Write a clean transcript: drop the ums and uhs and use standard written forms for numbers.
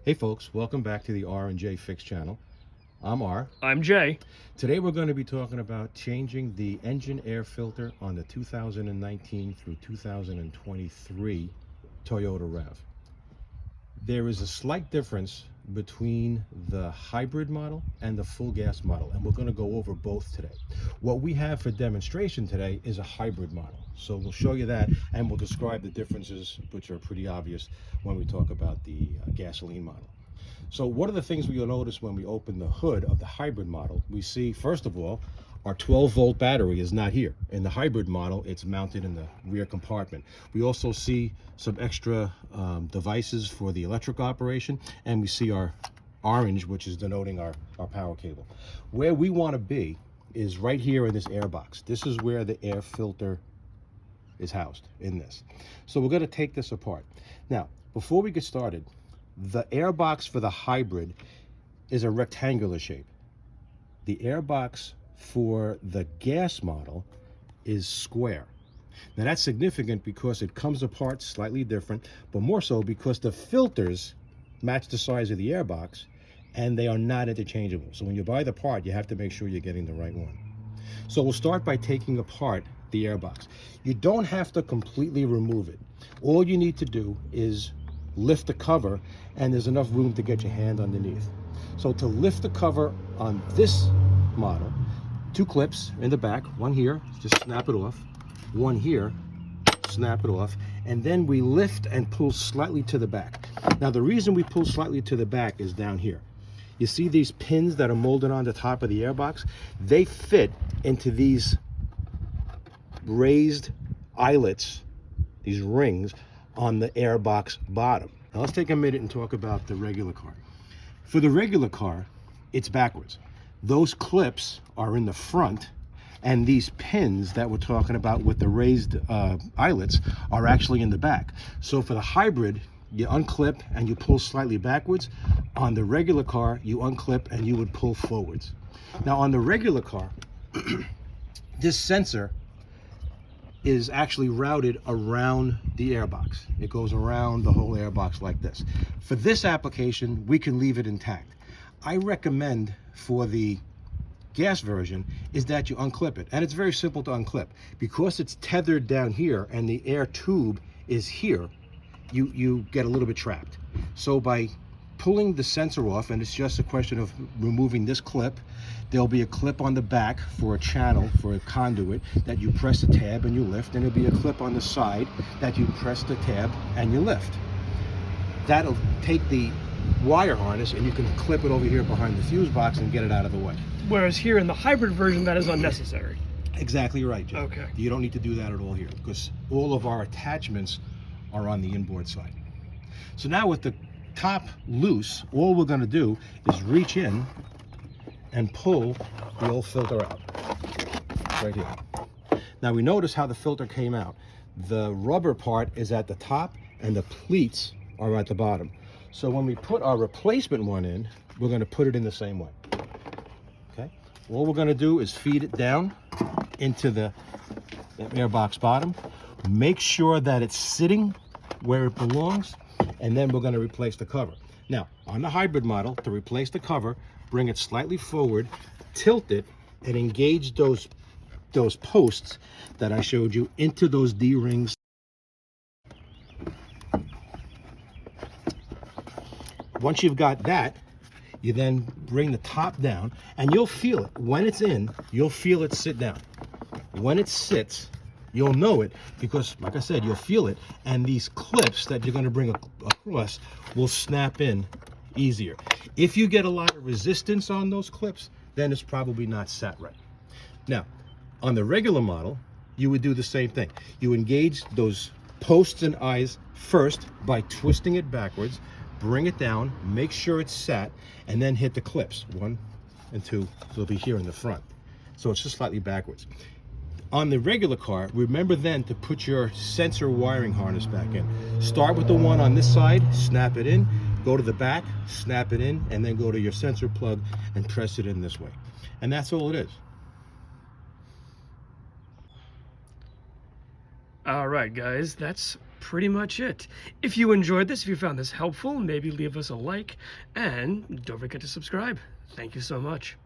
Hey folks, welcome back to the R&J Fix channel. I'm R. I'm Jay. Today we're going to be talking about changing the engine air filter on the 2019 through 2023 Toyota RAV. There is a slight difference between the hybrid model and the full gas model, and we're going to go over both today. What we have for demonstration today is a hybrid model, so we'll show you that and we'll describe the differences, which are pretty obvious when we talk about the gasoline model. So one of the things we'll notice when we open the hood of the hybrid model, we see first of all our 12-volt battery is not here. In the hybrid model, it's mounted in the rear compartment. We also see some extra devices for the electric operation, and we see our orange, which is denoting our power cable. Where we want to be is right here in this air box. This is where the air filter is housed in this. So we're going to take this apart. Now, before we get started, the air box for the hybrid is a rectangular shape. The air box for the gas model is square. Now that's significant because it comes apart slightly different, but more so because the filters match the size of the air box and they are not interchangeable. So when you buy the part, you have to make sure you're getting the right one. So we'll start by taking apart the air box. You don't have to completely remove it. All you need to do is lift the cover, and there's enough room to get your hand underneath. So to lift the cover on this model, two clips in the back, one here, just snap it off, one here, snap it off, and then we lift and pull slightly to the back. Now the reason we pull slightly to the back is down here. You see these pins that are molded on the top of the airbox? They fit into these raised eyelets, these rings on the airbox bottom. Now let's take a minute and talk about the regular car. For the regular car, it's backwards. Those clips are in the front, and these pins that we're talking about with the raised eyelets are actually in the back. So for the hybrid, you unclip and you pull slightly backwards. On the regular car, you unclip and you would pull forwards. Now on the regular car, this sensor is actually routed around the airbox. It goes around the whole airbox like this. For this application, we can leave it intact. I recommend for the gas version is that you unclip it, and it's very simple to unclip. Because it's tethered down here and the air tube is here, you get a little bit trapped. So by pulling the sensor off, and it's just a question of removing this clip, there'll be a clip on the back for a channel, for a conduit, that you press the tab and you lift, and there'll be a clip on the side that you press the tab and you lift. That'll take the wire harness and you can clip it over here behind the fuse box and get it out of the way. Whereas here in the hybrid version, that is unnecessary. Exactly right, Jay. Okay. You don't need to do that at all here because all of our attachments are on the inboard side. So now with the top loose, all we're going to do is reach in and pull the old filter out right here. Now we notice how the filter came out. The rubber part is at the top and the pleats are at the bottom. So when we put our replacement one in, we're going to put it in the same way. Okay, all we're going to do is feed it down into the airbox bottom, make sure that it's sitting where it belongs, and then we're going to replace the cover. Now on the hybrid model, to replace the cover, bring it slightly forward, tilt it, and engage those posts that I showed you into those D-rings. Once you've got that, you then bring the top down, and you'll feel it. When it's in, you'll feel it sit down. When it sits, you'll know it because, like I said, you'll feel it, and these clips that you're going to bring across will snap in easier. If you get a lot of resistance on those clips, then it's probably not sat right. Now, on the regular model, you would do the same thing. You engage those posts and eyes first by twisting it backwards, bring it down, make sure it's set, and then hit the clips, 1 and 2, they'll be here in the front. So it's just slightly backwards. On the regular car, remember then to put your sensor wiring harness back in. Start with the one on this side, snap it in, go to the back, snap it in, and then go to your sensor plug and press it in this way. And that's all it is. All right, guys, that's pretty much it. If you enjoyed this, if you found this helpful, maybe leave us a like, and don't forget to subscribe. Thank you so much.